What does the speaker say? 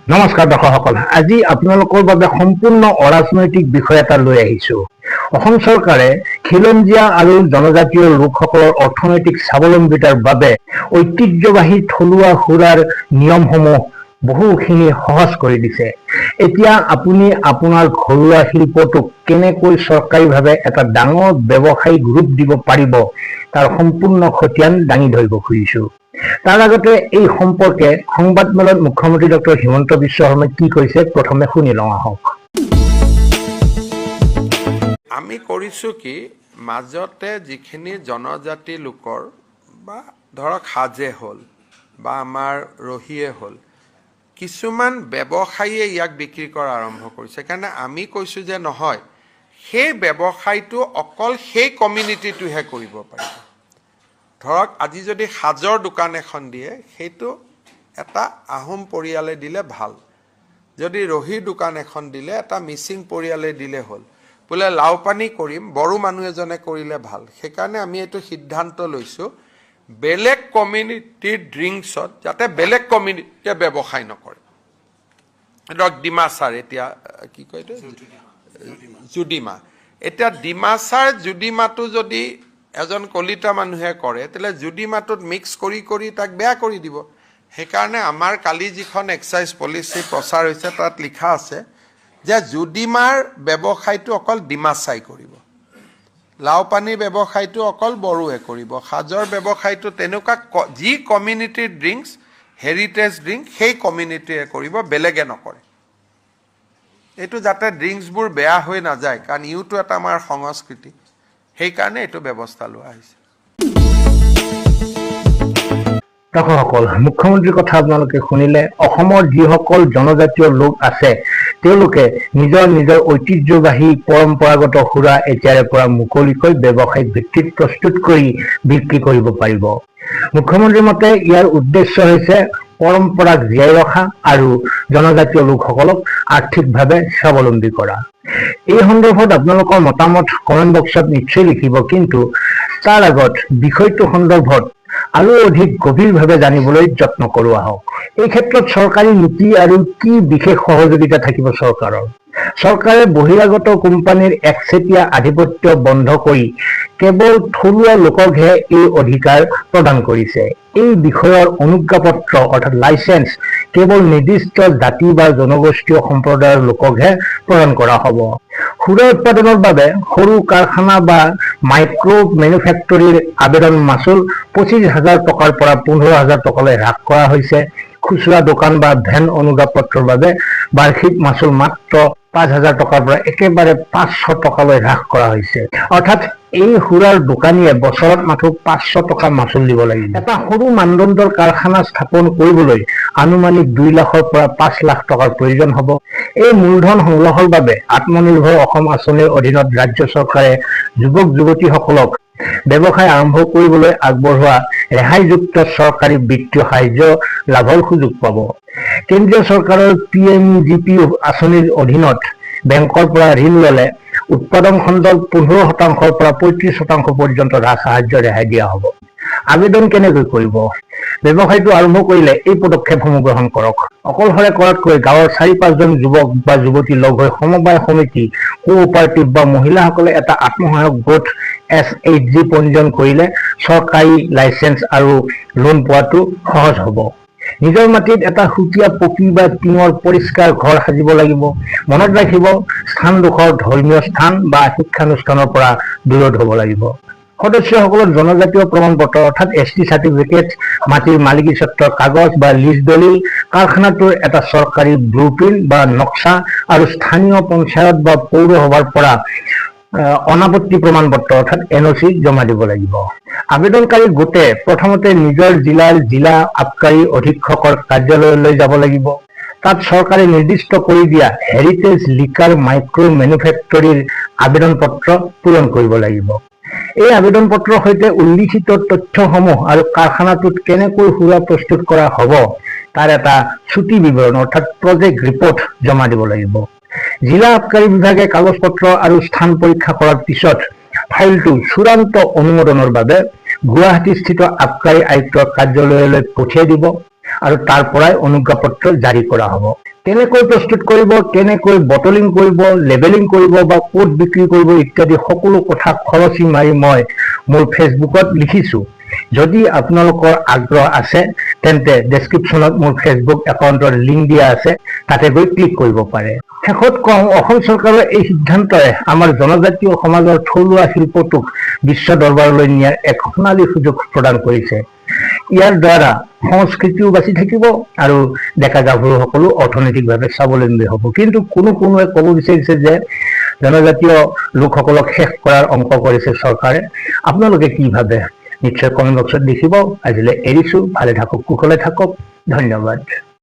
নমস্কাৰ দৰ্শকসকল, আজি আপোনালোকৰ বাবে সম্পূৰ্ণ অৰাজনৈতিক বিষয় এটা লৈ আহিছো। অসম চৰকাৰে খিলঞ্জীয়া আৰু জনজাতীয় লোকসকলৰ অৰ্থনৈতিক স্বাৱলম্বিতাৰ বাবে ঐতিহ্যবাহী থলুৱা সুৰাৰ নিয়মসমূহ বহুখিনি সহজ কৰি দিছে। এতিয়া আপুনি আপোনাৰ ঘৰুৱা শিল্পটোক কেনেকৈ চৰকাৰীভাৱে এটা ডাঙৰ ব্যৱসায়িক ৰূপ দিব পাৰিব তাৰ সম্পূৰ্ণ খতিয়ান দাঙি ধৰিব খুজিছো। তাৰ আগতে এই সম্পৰ্কে সংবাদমেলত মুখ্যমন্ত্ৰী ডক্টৰ হিমন্ত বিশ্ব শৰ্মাই কি কৈছে প্ৰথমে শুনি লওঁ আহক। আমি কৰিছোঁ কি, মাজতে যিখিনি জনজাতি লোকৰ বা ধৰক হাজে হ'ল বা আমাৰ ৰহিয়ে হ'ল, কিছুমান ব্যৱসায়ীয়ে ইয়াক বিক্ৰী কৰা আৰম্ভ কৰিছে। সেইকাৰণে আমি কৈছোঁ যে নহয়, সেই ব্যৱসায়টো অকল সেই কমিউনিটিটোহে কৰিব পাৰিব। ধৰক আজি যদি সাজৰ দোকান এখন দিয়ে, সেইটো এটা আহোম পৰিয়ালে দিলে ভাল। যদি ৰহিৰ দোকান এখন দিলে এটা মিচিং পৰিয়ালে দিলে হ'ল। বোলে লাওপানী কৰিম, বড়ো মানুহ এজনে কৰিলে ভাল। সেইকাৰণে আমি এইটো সিদ্ধান্ত লৈছোঁ, বেলেগ কমিউনিটিৰ ড্ৰিংকছত যাতে বেলেগ কমিউনিটিয়ে ব্যৱসায় নকৰে। ধৰক ডিমাচাৰ, এতিয়া কি কয় এইটো জুডিমা, এতিয়া ডিমাচাৰ জুডিমাটো যদি এজন কলিতা মানুহে কৰে, তেতিয়াহ'লে জুডিমাটোত মিক্স কৰি কৰি তাক বেয়া কৰি দিব। সেইকাৰণে আমাৰ কালি যিখন এক্সাইজ পলিচি প্ৰচাৰ হৈছে তাত লিখা আছে যে জুডিমাৰ ব্যৱসায়টো অকল ডিমাচাই কৰিব, লাওপানীৰ ব্যৱসায়টো অকল বড়োৱে কৰিব, সাজৰ ব্যৱসায়টো তেনেকুৱা যি কমিউনিটিৰ ড্ৰিংকছ, হেৰিটেজ ড্ৰিংক, সেই কমিউনিটিয়ে কৰিব, বেলেগে নকৰে। এইটো যাতে ড্ৰিংকছবোৰ বেয়া হৈ নাযায়, কাৰণ ইউটো এটা আমাৰ সংস্কৃতি, সেইকাৰণে এইটো ব্যৱস্থা লোৱা হৈছে। দৰ্শকসকল, মুখ্যমন্ত্ৰীৰ কথা আপোনালোকে শুনিলে। অসমৰ যিসকল জনজাতীয় লোক আছে তেওঁলোকে নিজৰ নিজৰ ঐতিহ্যবাহী পৰম্পৰাগত সুৰা এতিয়াৰে পৰা মুকলিকৈ ব্যৱসায়িক ভিত্তিত প্ৰস্তুত কৰি বিক্ৰী কৰিব পাৰিব। মুখ্যমন্ত্ৰীৰ মতে ইয়াৰ উদ্দেশ্য হৈছে পৰম্পৰাক জীয়াই ৰখা আৰু জনজাতীয় লোকসকলক আৰ্থিকভাৱে স্বাৱলম্বী কৰা। এই সন্দৰ্ভত আপোনালোকৰ মতামত কমেণ্ট বক্সত নিশ্চয় লিখিব, কিন্তু তাৰ আগত বিষয়টো সন্দৰ্ভত আৰু অধিক গভীৰভাৱে জানিবলৈ যত্ন কৰোঁ আহক। এই ক্ষেত্ৰত চৰকাৰী নীতি আৰু কি বিশেষ সহযোগিতা থাকিব চৰকাৰৰ? চৰকাৰে বহিৰাগত কোম্পানীৰ একচেটিয়া আধিপত্য বন্ধ কৰি কেৱল থলুৱা লোককহে এই অধিকাৰ প্ৰদান কৰিছে। এই বিষয়ৰ অনুজ্ঞাপত্ৰ অৰ্থাৎ লাইচেন্স কেৱল নিৰ্দিষ্ট জাতি বা জনগোষ্ঠীয় সম্প্ৰদায়ৰ লোককহে প্ৰদান কৰা হ'ব। সুৰা উৎপাদনৰ বাবে সৰু কাৰখানা বা মাইক্ৰ' মেনুফেক্টৰীৰ আবেদন মাচুল 25,000 টকাৰ পৰা 15,000 টকালৈ হ্ৰাস কৰা হৈছে। খুচুৰা দোকান বা ভেন অনুজ্ঞাপত্ৰৰ বাবে বাৰ্ষিক মাচুল মাত্ৰ 5,000 টকাৰ পৰা একেবাৰে 500 টকালৈ হ্ৰাস কৰা হৈছে। অৰ্থাৎ এই সুৰাৰ দোকানীয়ে বছৰত মাত্ৰ 500 টকা মাচুল দিব লাগিব। এটা সৰু মানদণ্ডৰ কাৰখানা স্থাপন কৰিবলৈ আনুমানিক 2 লাখৰ পৰা 5 লাখ টকাৰ প্ৰয়োজন হ'ব। এই মূলধন সংগ্ৰহৰ বাবে আত্মনিৰ্ভৰ অসম আঁচনিৰ অধীনত ৰাজ্য চৰকাৰে যুৱক যুৱতীসকলক ব্যৱসায় আৰম্ভ কৰিবলৈ আগবঢ়োৱা ৰেহাইযুক্ত চৰকাৰী বিত্তীয় সাহায্য লাভৰ সুযোগ পাব। কেন্দ্ৰীয় চৰকাৰৰ PMGP আঁচনিৰ অধীনত বেংকৰ পৰা ঋণ ল'লে উৎপাদন খণ্ডক 15% পৰা 35% পৰ্যন্ত সাহায্য ৰেহাই দিয়া হ'ব। আবেদন কেনেকৈ কৰিব? ব্যৱসায়টো আৰম্ভ কৰিলে এই পদক্ষেপসমূহ গ্ৰহণ কৰক। অকলশৰে কৰাতকৈ গাঁৱৰ 4-5জন যুৱক বা যুৱতী লগ হৈ সমবায় সমিতি, কোঅপাৰেটিভ বা মহিলাসকলে এটা আত্মসহায়ক গোট SHG পঞ্জীয়ন কৰিলে চৰকাৰী লাইচেন্স আৰু লোন পোৱাটো সহজ হ'ব। নিজৰ মাটিত এটা সুকীয়া পকী বা টিঙৰ পৰিষ্কাৰ ঘৰ সাজিব লাগিব। মনত ৰাখিব, স্থানডোখৰ ধৰ্মীয় স্থান বা শিক্ষানুষ্ঠানৰ পৰা দূৰত হ'ব লাগিব। সদস্যসকলৰ জনজাতীয় প্ৰমাণ পত্ৰ অৰ্থাৎ ST চাৰ্টিফিকেট, মাটিৰ মালিকী স্বত্বৰ কাগজ বা লিজ দলিল, কাৰখানাটোৰ এটা চৰকাৰী ব্লুপ্ৰিণ্ট বা নক্সা আৰু স্থানীয় পঞ্চায়ত বা পৌৰসভাৰ পৰা অনাপত্তি প্ৰমাণ পত্ৰ অৰ্থাৎ NOC জমা দিব লাগিব। আবেদনকাৰী গোটে প্ৰথমতে নিজৰ জিলাৰ জিলা আবকাৰী অধীক্ষকৰ কাৰ্যালয়লৈ যাব লাগিব। তাত চৰকাৰে নিৰ্দিষ্ট কৰি দিয়া হেৰিটেজ লিকাৰ মাইক্ৰ' মেনুফেক্টৰীৰ আবেদন পত্ৰ পূৰণ কৰিব লাগিব। এই আবেদন পত্ৰৰ সৈতে উল্লিখিত তথ্যসমূহ আৰু কাৰখানাটোত কেনেকৈ সুৰা প্ৰস্তুত কৰা হ'ব তাৰ এটা চুটি বিৱৰণ অৰ্থাৎ প্ৰজেক্ট ৰিপৰ্ট জমা দিব লাগিব। জিলা আবকাৰী বিভাগে কাগজ পত্ৰ আৰু স্থান পৰীক্ষা কৰাৰ পিছত ফাইলটো চূড়ান্ত অনুমোদনৰ বাবে গুৱাহাটীস্থিত আবকাৰী আয়ুক্তৰ কাৰ্যালয়লৈ পঠিয়াই দিব আৰু তাৰ পৰাই অনুজ্ঞাপত্ৰ জাৰি কৰা হ'ব। কেনেকৈ প্ৰস্তুত কৰিব, কেনেকৈ বটলিং কৰিব, লেবেলিং কৰিব বা ক'ত বিক্ৰী কৰিব ইত্যাদি সকলো কথা খৰচি মাৰি মই মোৰ ফেচবুকত লিখিছোঁ। যদি আপোনালোকৰ আগ্ৰহ আছে তেন্তে ডেছক্ৰিপশ্যনত মোৰ ফেচবুক একাউণ্টৰ লিংক দিয়া আছে, তাতে গৈ ক্লিক কৰিব পাৰে। শেষত কওঁ, অসম চৰকাৰৰ এই সিদ্ধান্তই আমাৰ জনজাতীয় সমাজৰ থলুৱা শিল্পটোক বিশ্ব দৰবাৰলৈ নিয়াৰ এক সোণালী সুযোগ প্ৰদান কৰিছে। ইয়াৰ দ্বাৰা সংস্কৃতিও বাচি থাকিব আৰু ডেকা গাভৰুসকলো অৰ্থনৈতিকভাৱে স্বাৱলম্বী হ'ব। কিন্তু কোনোৱে ক'ব বিচাৰিছে যে জনজাতীয় লোকসকলক শেষ কৰাৰ অংক কৰিছে চৰকাৰে। আপোনালোকে কি ভাবে নিশ্চয় কমেণ্ট বক্সত লিখিব। আজিলৈ এৰিছোঁ, ভালে থাকক, কুশলে থাকক, ধন্যবাদ।